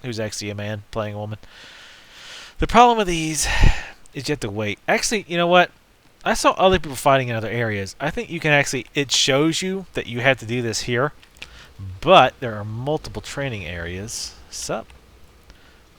who's actually a man playing a woman. The problem with these is you have to wait. Actually, you know what? I saw other people fighting in other areas. I think you can actually, it shows you that you have to do this here, but there are multiple training areas. Sup?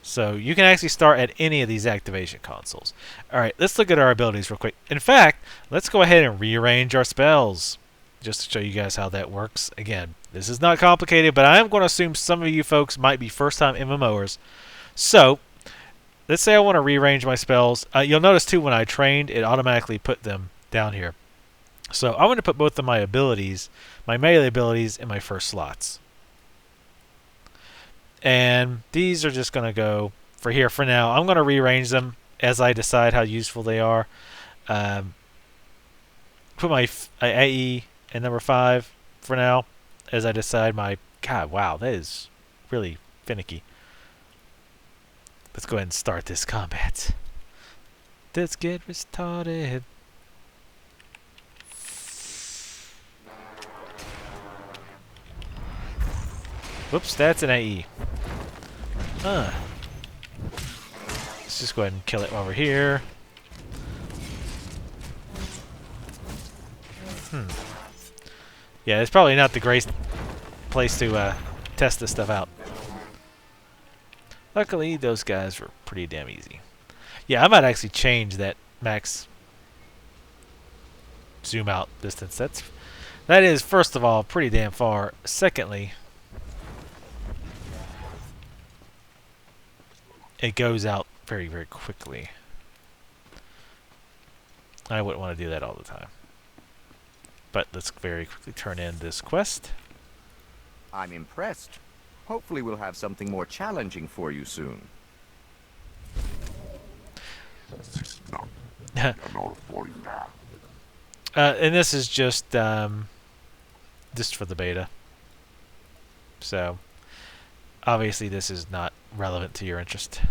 So you can actually start at any of these activation consoles. Alright, let's look at our abilities real quick. In fact, let's go ahead and rearrange our spells, just to show you guys how that works. Again, this is not complicated, but I am going to assume some of you folks might be first-time MMOers. So, let's say I want to rearrange my spells. You'll notice too when I trained, it automatically put them down here. So I want to put both of my abilities, my melee abilities, in my first slots. And these are just going to go for here for now. I'm going to rearrange them as I decide how useful they are. Put my AE in number 5 for now as I decide my... God, wow, that is really finicky. Let's go ahead and start this combat. Let's get started. Whoops, that's an AE. Let's just go ahead and kill it while we're here. Yeah, it's probably not the great place to test this stuff out. Luckily, those guys were pretty damn easy. Yeah, I might actually change that max zoom out distance. That is, first of all, pretty damn far. Secondly, it goes out very, very quickly. I wouldn't want to do that all the time. But let's very quickly turn in this quest. I'm impressed. Hopefully we'll have something more challenging for you soon. And this is just for the beta. So, obviously this is not relevant to your interest.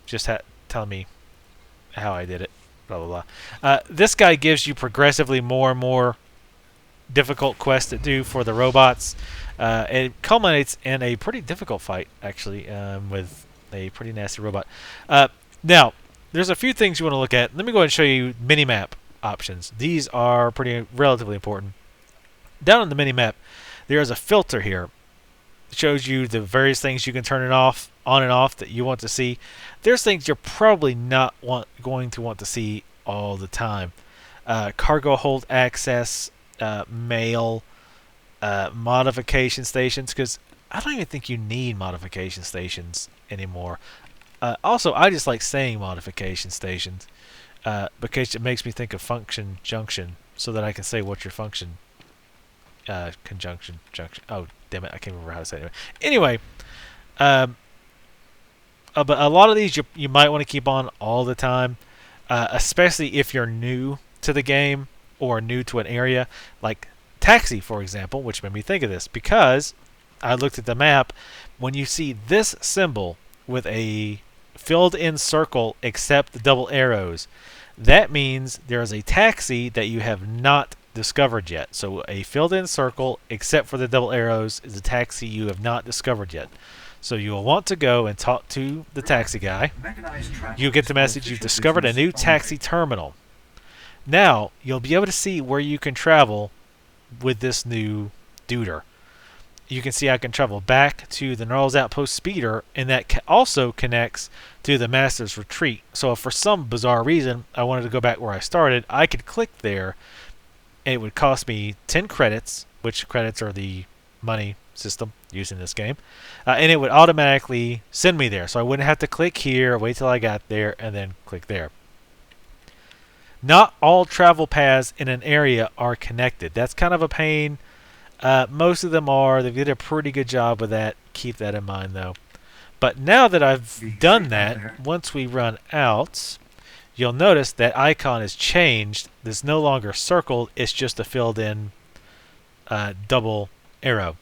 Just telling me how I did it. Blah, blah, blah. This guy gives you progressively more and more difficult quests to do for the robots. It culminates in a pretty difficult fight, actually, with a pretty nasty robot. Now, there's a few things you want to look at. Let me go ahead and show you minimap options. These are relatively important. Down on the minimap, there is a filter here. It shows you the various things you can turn it off, on and off, that you want to see. There's things you're probably not going to want to see all the time. Cargo hold access, mail, modification stations, because I don't even think you need modification stations anymore. Also, I just like saying modification stations because it makes me think of function junction, so that I can say what's your function conjunction junction. Oh, damn it, I can't remember how to say it anyway. But a lot of these you might want to keep on all the time, especially if you're new to the game or new to an area, like taxi, for example, which made me think of this because I looked at the map. When you see this symbol with a filled-in circle except the double arrows, that means there is a taxi that you have not discovered yet. So a filled-in circle except for the double arrows is a taxi you have not discovered yet. So you will want to go and talk to the taxi guy. You get the message you've discovered a new taxi terminal. Now you'll be able to see where you can travel with this new duder. You can see I can travel back to the Gnarls Outpost speeder, and that also connects to the Master's Retreat. So if for some bizarre reason I wanted to go back where I started, I could click there, and it would cost me 10 credits, which credits are the money system used in this game, and it would automatically send me there. So I wouldn't have to click here, wait till I got there, and then click there. Not all travel paths in an area are connected. That's kind of a pain. Most of them are. They did a pretty good job with that. Keep that in mind, though. But now that I've done that, once we run out, you'll notice that icon has changed. It's no longer circled. It's just a filled-in double arrow.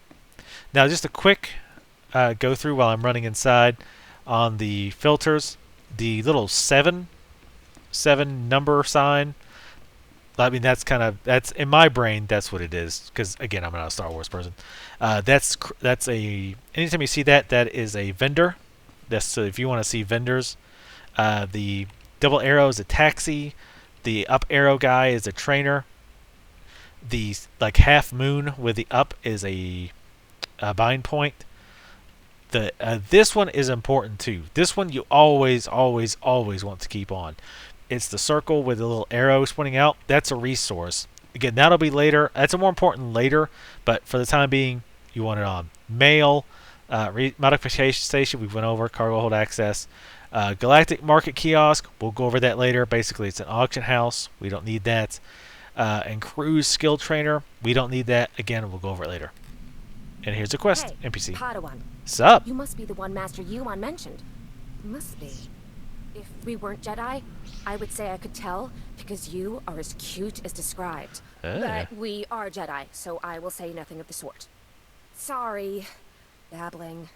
Now, just a quick go through while I'm running inside on the filters. The little 7 number sign, I mean, that's in my brain. That's what it is. Because again, I'm not a Star Wars person. That's a anytime you see that, that is a vendor. That's so if you want to see vendors. The double arrow is a taxi. The up arrow guy is a trainer. The like half moon with the up is a bind point. The this one is important too. This one you always want to keep on. It's the circle with the little arrows pointing out. That's a resource. Again, that'll be later. That's a more important later, but for the time being, you want it on. Mail, modification station, we went over. Cargo hold access. Galactic market kiosk, we'll go over that later. Basically, it's an auction house. We don't need that. And cruise skill trainer, we don't need that. Again, we'll go over it later. And here's a quest, Hey, NPC. Padawan. Sup? You must be the one Master Yuan mentioned. Must be. If we weren't Jedi, I would say I could tell, because you are as cute as described. But we are Jedi, so I will say nothing of the sort. Sorry. Babbling.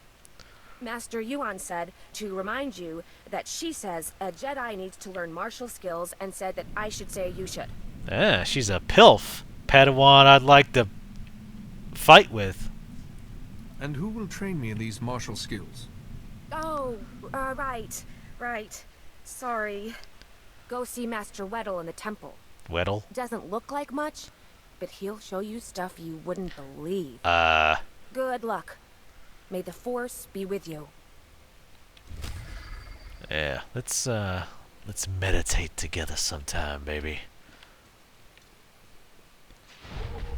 Master Yuan said to remind you that she says a Jedi needs to learn martial skills and said that I should say you should. She's a pilf. Padawan I'd like to fight with. And who will train me in these martial skills? Oh, right. Sorry. Go see Master Weddle in the temple. Weddle? Doesn't look like much, but he'll show you stuff you wouldn't believe. Good luck. May the Force be with you. Yeah, let's meditate together sometime, baby.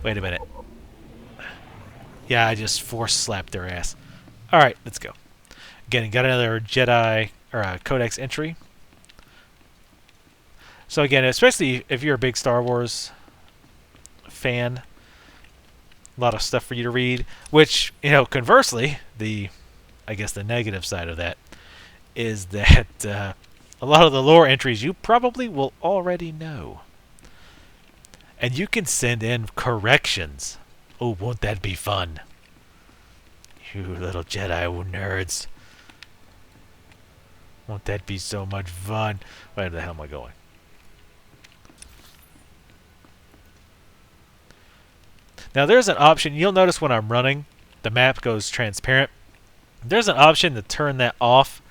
Wait a minute. Yeah, I just force slapped their ass. Alright, let's go. Again, got another Jedi or codex entry. So again, especially if you're a big Star Wars fan, a lot of stuff for you to read. Which, you know, conversely, I guess the negative side of that is that a lot of the lore entries you probably will already know. And you can send in corrections. Oh, won't that be fun? You little Jedi nerds. Won't that be so much fun? Where the hell am I going? Now there's an option. You'll notice when I'm running, the map goes transparent. There's an option to turn that off.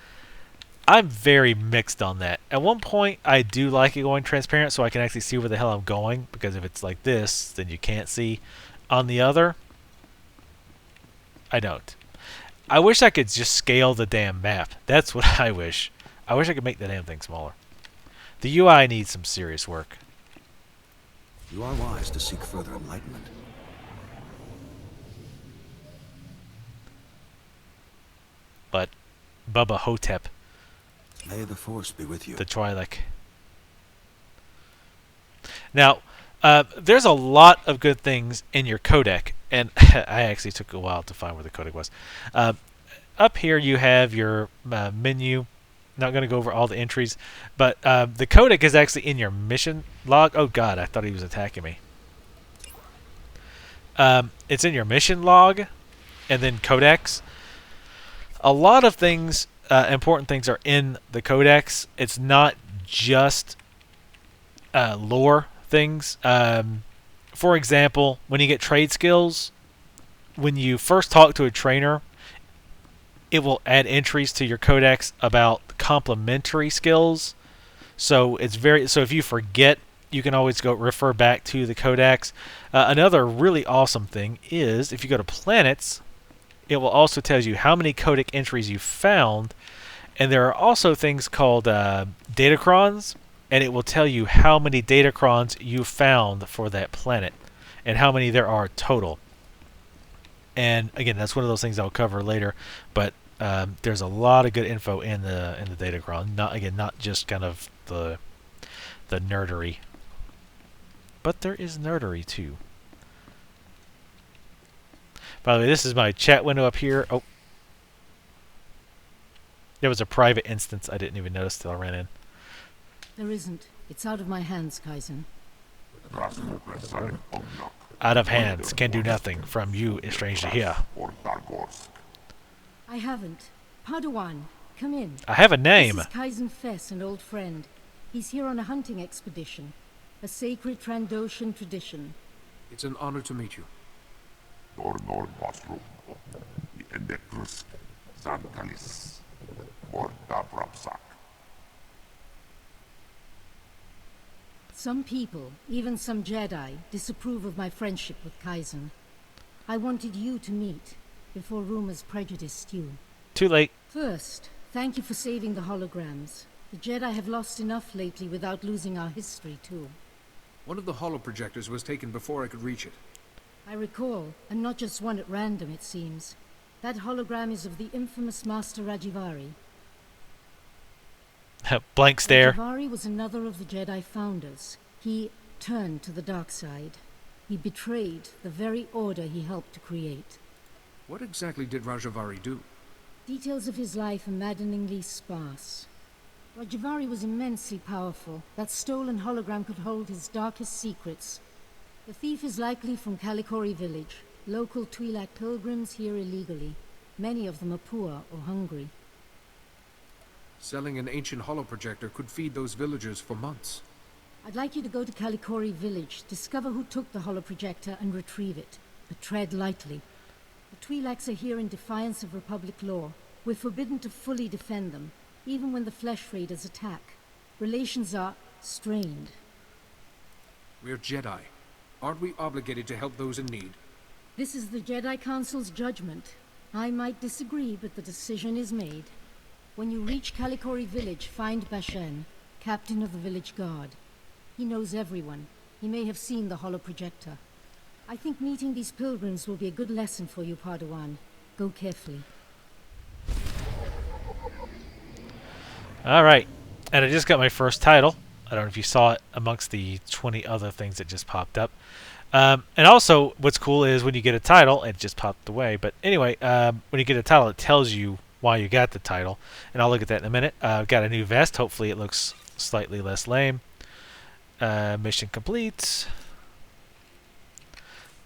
I'm very mixed on that. At one point, I do like it going transparent so I can actually see where the hell I'm going, because if it's like this, then you can't see. On the other, I don't. I wish I could just scale the damn map. That's what I wish. I wish I could make the damn thing smaller. The UI needs some serious work. You are wise to seek further enlightenment. But Bubba Hotep, May the Force be with you. the Twi'lek. Now, there's a lot of good things in your codec, and I actually took a while to find where the codec was. Up here you have your menu. Not going to go over all the entries, but the codec is actually in your mission log. Oh god, I thought he was attacking me. It's in your mission log, and then codex. A lot of things, important things, are in the codex. It's not just lore things. For example, when you get trade skills, when you first talk to a trainer, it will add entries to your codex about complementary skills. So it's so if you forget, you can always go refer back to the codex. Another really awesome thing is if you go to planets, it will also tell you how many codec entries you found, and there are also things called datacrons, and it will tell you how many datacrons you found for that planet and how many there are total. And again, that's one of those things I'll cover later, but there's a lot of good info in the datacron. Not just kind of the nerdery, but there is nerdery too. By the way, this is my chat window up here. Oh, there was a private instance I didn't even notice till I ran in. There isn't. It's out of my hands, Kaizen. Out of hands, can do nothing. From you, is strange to hear. I haven't. Padawan, come in. I have a name. This is Kaizen Fess, an old friend. He's here on a hunting expedition. a sacred Trandoshan tradition. It's an honor to meet you. Dornor Nostrum, the Endecrus, Zantalis, Morta Brapsak. Some people, even some Jedi, disapprove of my friendship with Kaizen. I wanted you to meet, before rumors prejudiced you. Too late. First, thank you for saving the holograms. The Jedi have lost enough lately without losing our history, too. One of the holoprojectors was taken before I could reach it. I recall, and not just one at random, it seems. That hologram is of the infamous Master Rajivari. Blank stare. Rajivari was another of the Jedi founders. He turned to the dark side. He betrayed the very order he helped to create. What exactly did Rajavari do? Details of his life are maddeningly sparse. Rajivari was immensely powerful. That stolen hologram could hold his darkest secrets. The thief is likely from Kalikori village. Local Twi'lek pilgrims here illegally. Many of them are poor or hungry. Selling an ancient holoprojector could feed those villagers for months. I'd like you to go to Kalikori village, discover who took the holoprojector and retrieve it. But tread lightly. The Twi'leks are here in defiance of Republic law. We're forbidden to fully defend them, even when the Flesh Raiders attack. Relations are strained. We're Jedi. Aren't we obligated to help those in need? This is the Jedi Council's judgment. I might disagree, but the decision is made. When you reach Kalikori village, find Bashen, captain of the village guard. He knows everyone. He may have seen the holoprojector. I think meeting these pilgrims will be a good lesson for you, Padawan. Go carefully. Alright. And I just got my first title. I don't know if you saw it amongst the 20 other things that just popped up. And also, what's cool is when you get a title, it just popped away. But anyway, when you get a title, it tells you why you got the title. And I'll look at that in a minute. I've got a new vest. Hopefully it looks slightly less lame. Mission complete.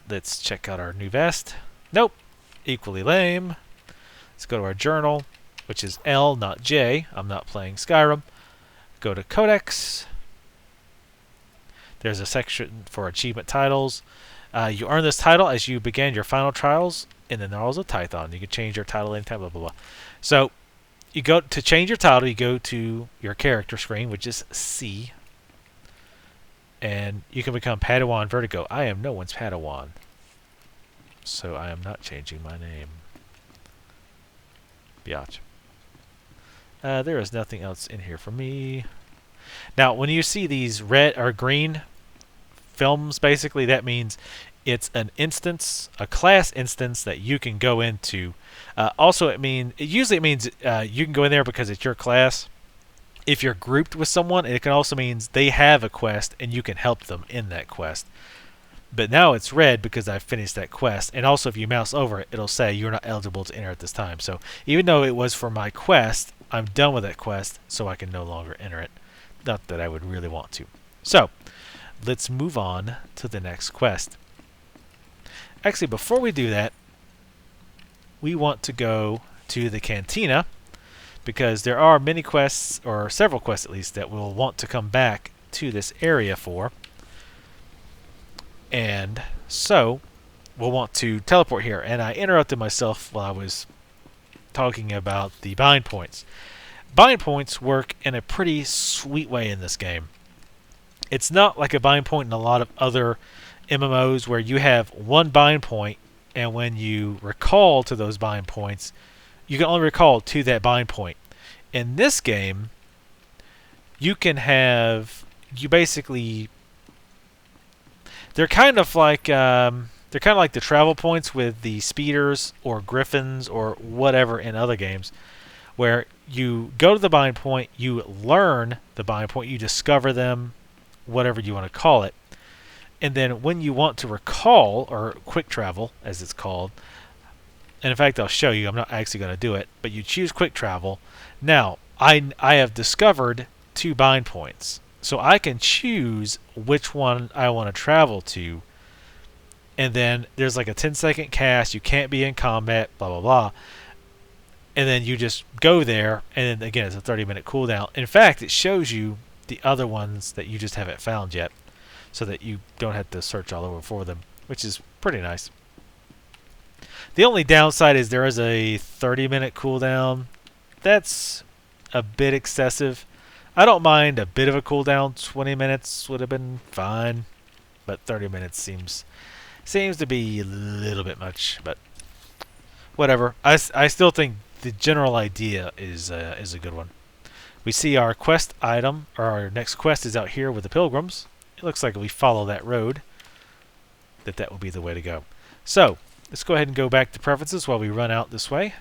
Let's check out our new vest. Nope. Equally lame. Let's go to our journal, which is L, not J. I'm not playing Skyrim. Go to codex. There's a section for achievement titles. You earn this title as you begin your final trials in the Gnarls of Tython. You can change your title anytime, blah, blah, blah. So, you go to change your title, you go to your character screen, which is C. And you can become Padawan Vertigo. I am no one's Padawan. So, I am not changing my name. Biatch. There is nothing else in here for me. Now, when you see these red or green films, basically, that means it's an instance, a class instance that you can go into. Also, it means you can go in there because it's your class. If you're grouped with someone, it can also means they have a quest and you can help them in that quest. But now it's red because I've finished that quest. And also, if you mouse over it, it'll say you're not eligible to enter at this time. So even though it was for my quest, I'm done with that quest, so I can no longer enter it. Not that I would really want to. So, let's move on to the next quest. Actually, before we do that, we want to go to the cantina, because there are many quests, or several quests at least, that we'll want to come back to this area for. And so, we'll want to teleport here. And I interrupted myself while I was talking about the bind points. Bind points work in a pretty sweet way in this game. It's not like a bind point in a lot of other MMOs where you have one bind point, and when you recall to those bind points, you can only recall to that bind point. In this game, you can have, you basically, they're kind of like the travel points with the speeders or griffins or whatever in other games, where you go to the bind point, you learn the bind point, you discover them, whatever you want to call it. And then when you want to recall, or quick travel, as it's called, and in fact I'll show you, I'm not actually going to do it, but you choose quick travel. Now, I have discovered 2 bind points, so I can choose which one I want to travel to. And then there's like a 10-second cast, you can't be in combat, blah, blah, blah. And then you just go there, and then again, it's a 30-minute cooldown. In fact, it shows you the other ones that you just haven't found yet. so that you don't have to search all over for them, which is pretty nice. The only downside is there is a 30-minute cooldown. That's a bit excessive. I don't mind a bit of a cooldown. 20 minutes would have been fine, but 30 minutes seems to be a little bit much. But whatever. I still think the general idea is a good one. We see our quest item, or our next quest is out here with the Pilgrims. It looks like if we follow that road, that will be the way to go. So let's go ahead and go back to preferences while we run out this way.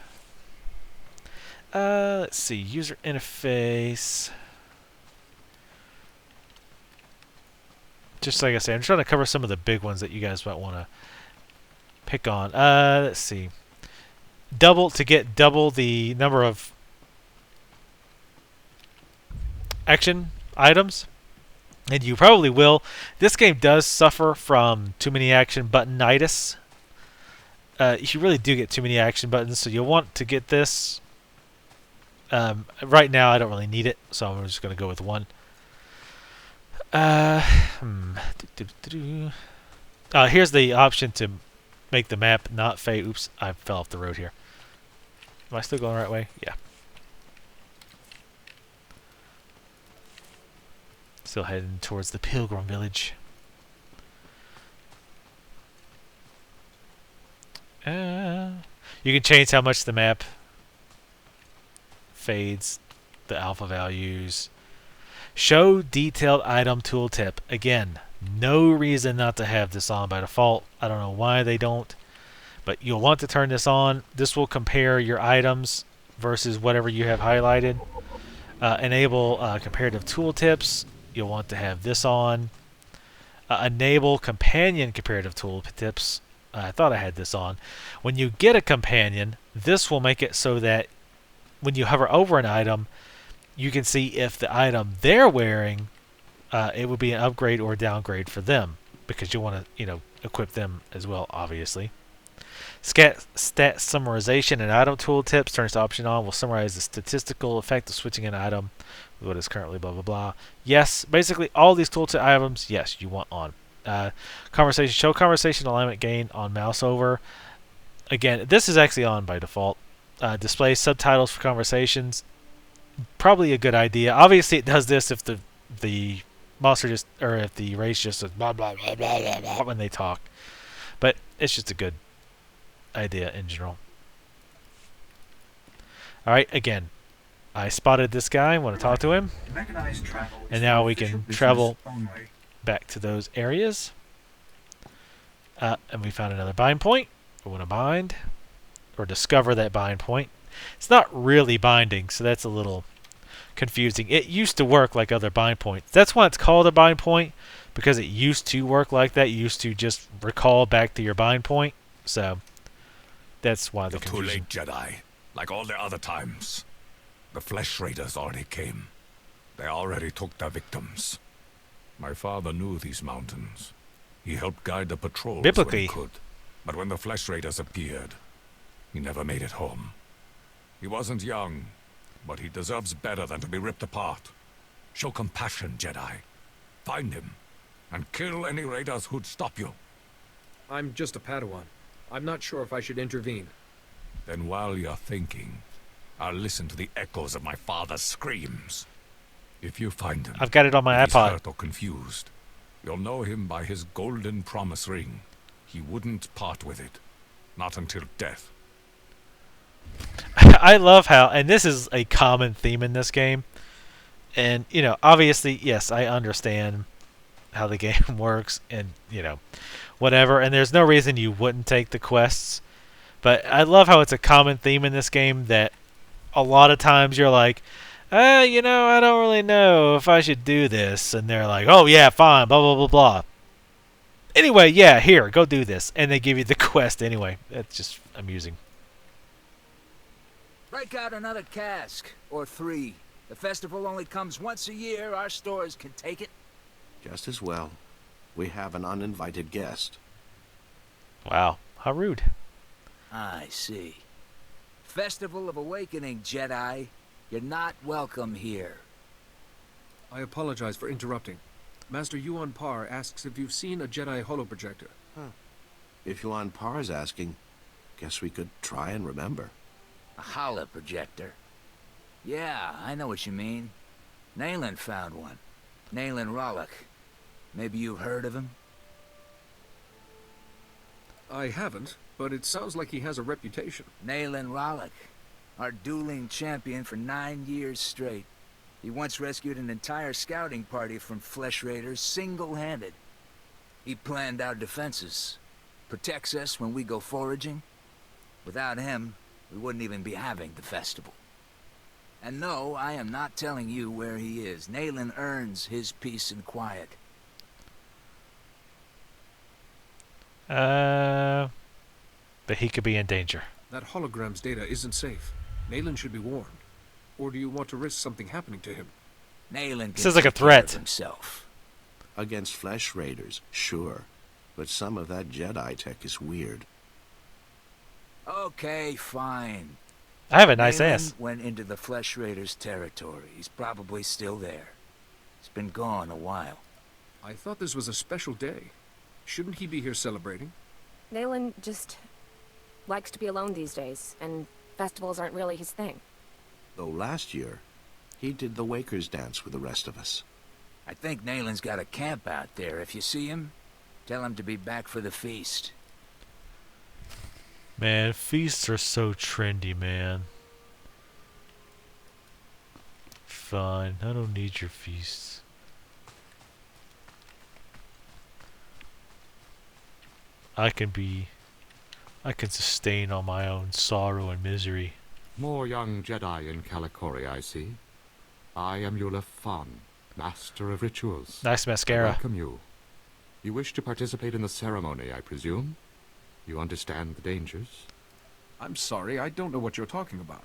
Let's see, user interface. Just like I said, I'm trying to cover some of the big ones that you guys might want to pick on. Let's see. To get double the number of action items, and you probably will. This game does suffer from too many action button-itis. You really do get too many action buttons, so you'll want to get this. Right now, I don't really need it, so I'm just going to go with one. Here's the option to make the map not fade. Oops, I fell off the road here. Am I still going the right way? Yeah. Still heading towards the Pilgrim village. You can change how much the map fades, the alpha values. Show detailed item tooltip. Again, no reason not to have this on by default. I don't know why they don't, but you'll want to turn this on. This will compare your items versus whatever you have highlighted. Enable comparative tooltips. You'll want to have this on. Enable companion comparative tooltips. I thought I had this on. When you get a companion, this will make it so that when you hover over an item, you can see if the item they're wearing, it would be an upgrade or downgrade for them, because you want to, equip them as well, obviously. Stat summarization and item tooltips turns to option on. Will summarize the statistical effect of switching an item with what is currently blah blah blah. Yes, basically all these tooltip items, yes, you want on. Show conversation alignment gain on mouse over. Again, this is actually on by default. Display subtitles for conversations. Probably a good idea. Obviously, it does this if the monster just, or if the race just says blah blah blah blah blah blah when they talk. But it's just a good idea in general. All right, again, I spotted this guy. I want to talk to him, and now we can travel back to those areas. And we found another bind point. We want to bind or discover that bind point. It's not really binding, so that's a little confusing. It used to work like other bind points. That's why it's called a bind point, because it used to work like that. You used to just recall back to your bind point. So that's why the confusion. Too late, Jedi. Like all the other times. The Flesh Raiders already came. They already took their victims. My father knew these mountains. He helped guide the patrols biblically when he could. But when the Flesh Raiders appeared, he never made it home. He wasn't young, but he deserves better than to be ripped apart. Show compassion, Jedi. Find him, and kill any raiders who'd stop you. I'm just a Padawan. I'm not sure if I should intervene. Then while you're thinking, I'll listen to the echoes of my father's screams. If you find him, I've got it on my if he's iPod. hurt or confused, you'll know him by his golden promise ring. He wouldn't part with it, not until death. I love how, and this is a common theme in this game, and obviously, yes, I understand how the game works, and whatever, and there's no reason you wouldn't take the quests, but I love how it's a common theme in this game that a lot of times you're like, I don't really know if I should do this, and they're like, oh yeah, fine, blah blah blah blah. Anyway, yeah, here, go do this, and they give you the quest anyway. It's just amusing. Break out another cask, or 3. The festival only comes once a year. Our stores can take it. Just as well. We have an uninvited guest. Wow, how rude. I see. Festival of Awakening, Jedi. You're not welcome here. I apologize for interrupting. Master Yuan Par asks if you've seen a Jedi holoprojector. If Yuan Par's asking, guess we could try and remember. A holoprojector? Yeah, I know what you mean. Nayland found one. Nayland Rollock. Maybe you've heard of him? I haven't, but it sounds like he has a reputation. Nayland Rollock. Our dueling champion for 9 years straight. He once rescued an entire scouting party from flesh raiders single-handed. He planned our defenses. Protects us when we go foraging. Without him, we wouldn't even be having the festival. And no, I am not telling you where he is. Nayland earns his peace and quiet. But he could be in danger. That hologram's data isn't safe. Nayland should be warned. Or do you want to risk something happening to him? Nayland This is like a threat. Himself. Against flesh raiders, sure. But some of that Jedi tech is weird. Okay, fine. I have a nice Nayland ass. went into the flesh raiders' territory. He's probably still there. He's been gone a while. I thought this was a special day. Shouldn't he be here celebrating? Nayland just likes to be alone these days, and festivals aren't really his thing. Though last year, he did the Wakers dance with the rest of us. I think Nayland's got a camp out there. If you see him, tell him to be back for the feast. Man, feasts are so trendy, man. Fine, I don't need your feasts. I can sustain on my own sorrow and misery. More young Jedi in Kalikori, I see. I am Yulef Fan, Master of Rituals. Nice I mascara. welcome you. You wish to participate in the ceremony, I presume? You understand the dangers? I'm sorry, I don't know what you're talking about.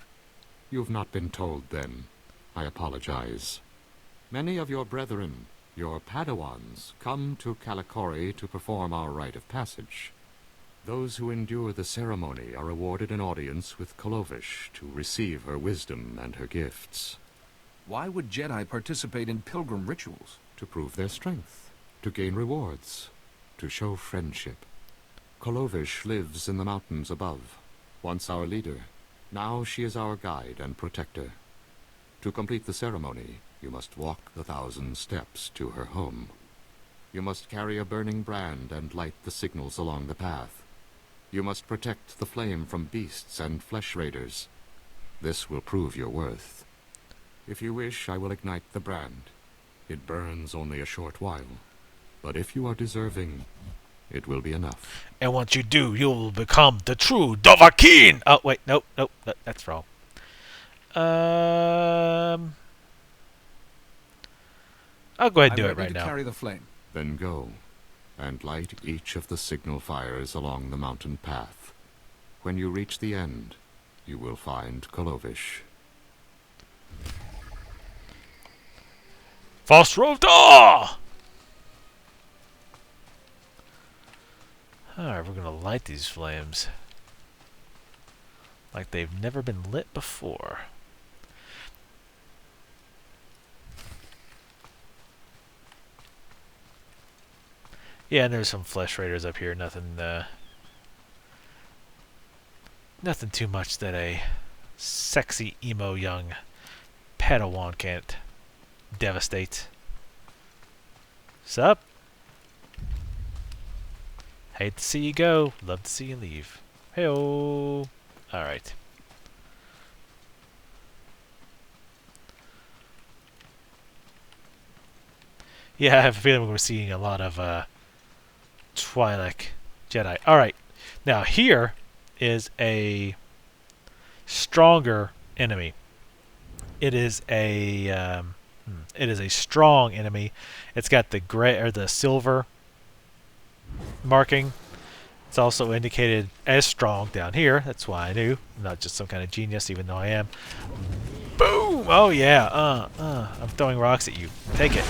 You've not been told, then. I apologize. Many of your brethren, your Padawans, come to Kalikori to perform our rite of passage. Those who endure the ceremony are awarded an audience with Kolovish to receive her wisdom and her gifts. Why would Jedi participate in Pilgrim rituals? To prove their strength, to gain rewards, to show friendship. Kolovish lives in the mountains above, once our leader. Now she is our guide and protector. To complete the ceremony, you must walk the 1,000 steps to her home. You must carry a burning brand and light the signals along the path. You must protect the flame from beasts and flesh raiders. This will prove your worth. If you wish, I will ignite the brand. It burns only a short while, but if you are deserving, it will be enough. And once you do, you will become the true Dovahkiin! Oh, wait, nope, that's wrong. I'll go ahead and do it right now. Carry the flame. Then go, and light each of the signal fires along the mountain path. When you reach the end, you will find Kolovish. Fosrovda! Alright, we're gonna light these flames like they've never been lit before. Yeah, and there's some flesh raiders up here. Nothing too much that a sexy emo young Padawan can't devastate. Sup? Hate to see you go. Love to see you leave. Hey-oh. Alright. Yeah, I have a feeling we're seeing a lot of Twi'lek Jedi. Alright. Now here is a stronger enemy. It is a strong enemy. It's got the gray or the silver marking. It's also indicated as strong down here. That's why I knew. I'm not just some kind of genius, even though I am. Boom! Oh yeah. I'm throwing rocks at you. Take it.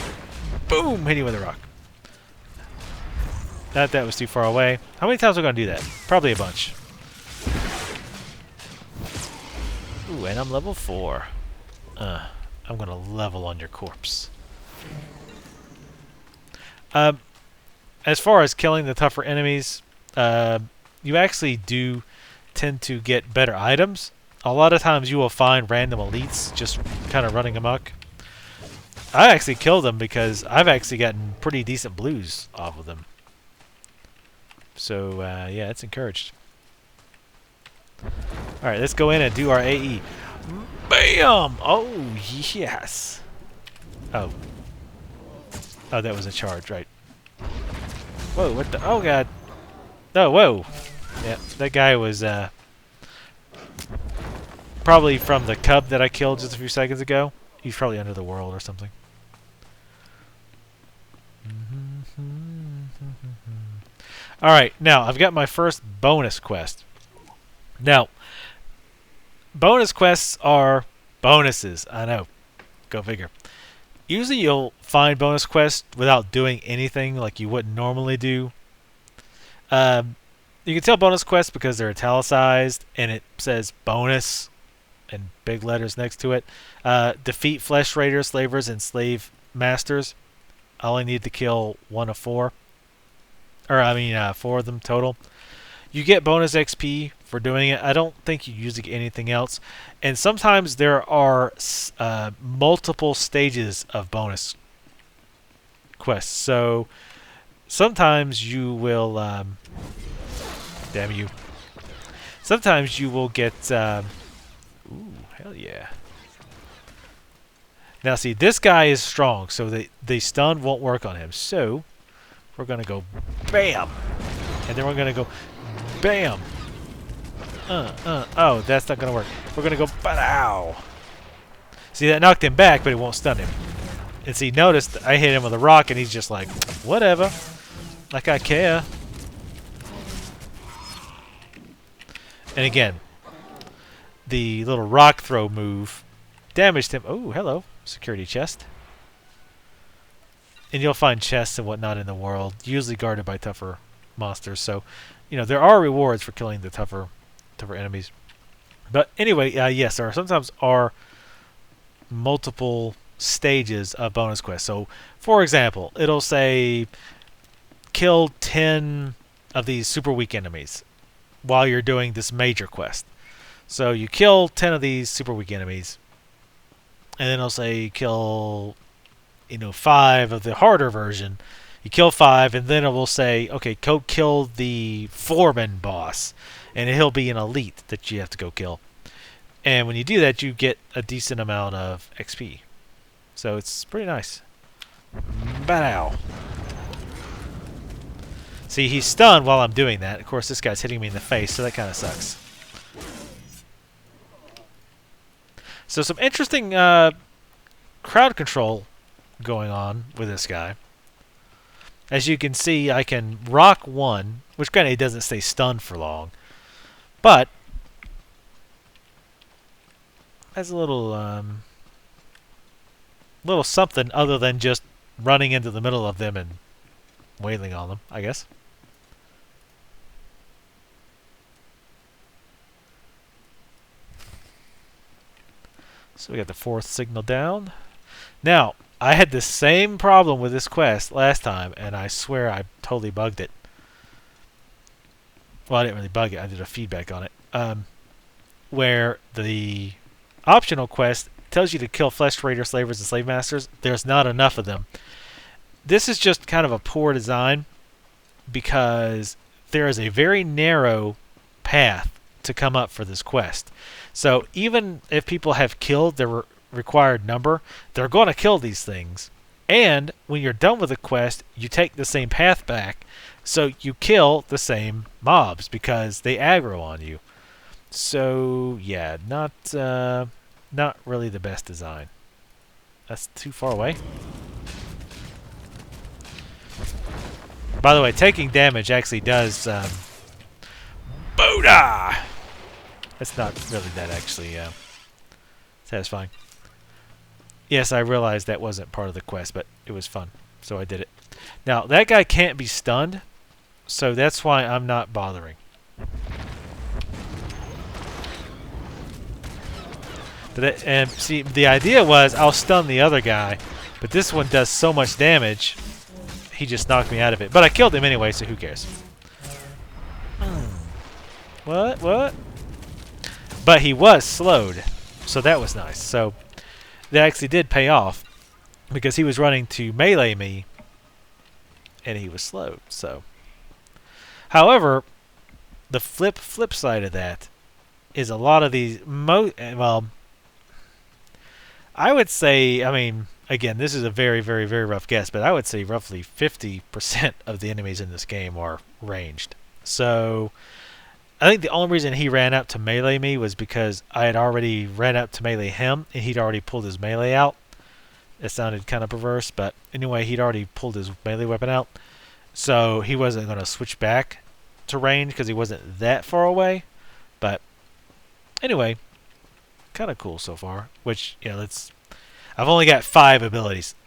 Boom! Hit you with a rock. That was too far away. How many times are we gonna do that? Probably a bunch. Ooh, and I'm level 4. I'm gonna level on your corpse. As far as killing the tougher enemies, you actually do tend to get better items. A lot of times you will find random elites just kind of running amok. I actually killed them because I've actually gotten pretty decent blues off of them. So, yeah, it's encouraged. Alright, let's go in and do our AE. BAM! Oh, yes! Oh. Oh, that was a charge, right. Whoa, what the? Oh, God. Oh, whoa. Yeah, that guy was, probably from the cub that I killed just a few seconds ago. He's probably under the world or something. Alright, now, I've got my first bonus quest. Now, bonus quests are bonuses. I know. Go figure. Usually you'll find bonus quests without doing anything like you wouldn't normally do. You can tell bonus quests because they're italicized and it says bonus in big letters next to it. Defeat flesh raiders, slavers, and slave masters. I only need to kill 1 of 4. Or, I mean, 4 of them total. You get bonus XP for doing it. I don't think you use anything else. And sometimes there are multiple stages of bonus quests. So sometimes you will... damn you. Sometimes you will get... ooh, hell yeah. Now see, this guy is strong, so the stun won't work on him. So we're going to go BAM! And then we're going to go BAM! Oh, that's not going to work. We're going to go BADOW! See, that knocked him back, but it won't stun him. And see, notice I hit him with a rock, and he's just like, whatever. Like I care. And again, the little rock throw move damaged him. Oh, hello. Security chest. And you'll find chests and whatnot in the world, usually guarded by tougher monsters. So, you know, there are rewards for killing the tougher enemies. But anyway, yes, there sometimes are multiple stages of bonus quests. So, for example, it'll say kill 10 of these super weak enemies while you're doing this major quest. So you kill 10 of these super weak enemies, and then it'll say kill, 5 of the harder version. You kill 5, and then it will say, okay, go kill the foreman boss, and he'll be an elite that you have to go kill. And when you do that, you get a decent amount of XP. So it's pretty nice. BADOW! See, he's stunned while I'm doing that. Of course, this guy's hitting me in the face, so that kind of sucks. So some interesting crowd control going on with this guy. As you can see, I can rock 1, which granted he doesn't stay stunned for long, but has a little something other than just running into the middle of them and wailing on them, I guess. So we got the 4th signal down. Now, I had the same problem with this quest last time, and I swear I totally bugged it. Well, I didn't really bug it. I did a feedback on it. Where the optional quest tells you to kill flesh raiders, slavers, and slave masters. There's not enough of them. This is just kind of a poor design because there is a very narrow path to come up for this quest. So even if people have killed their required number, they're going to kill these things. And when you're done with the quest, you take the same path back, so you kill the same mobs because they aggro on you. So yeah, not really the best design. That's too far away. By the way, taking damage actually does Buddha! That's not really that actually satisfying. Yes, I realized that wasn't part of the quest, but it was fun, so I did it. Now, that guy can't be stunned, so that's why I'm not bothering. And see, the idea was I'll stun the other guy, but this one does so much damage, he just knocked me out of it. But I killed him anyway, so who cares? What? But he was slowed, so that was nice. So that actually did pay off because he was running to melee me, and he was slowed. So, however, the flip side of that is a lot of these. Well, I would say, I mean, again, this is a very, very, very rough guess, but I would say roughly 50% of the enemies in this game are ranged. So I think the only reason he ran up to melee me was because I had already ran up to melee him, and he'd already pulled his melee out. It sounded kind of perverse, but anyway, he'd already pulled his melee weapon out. So he wasn't going to switch back to range because he wasn't that far away. But anyway, kind of cool so far. Which, I've only got 5 abilities.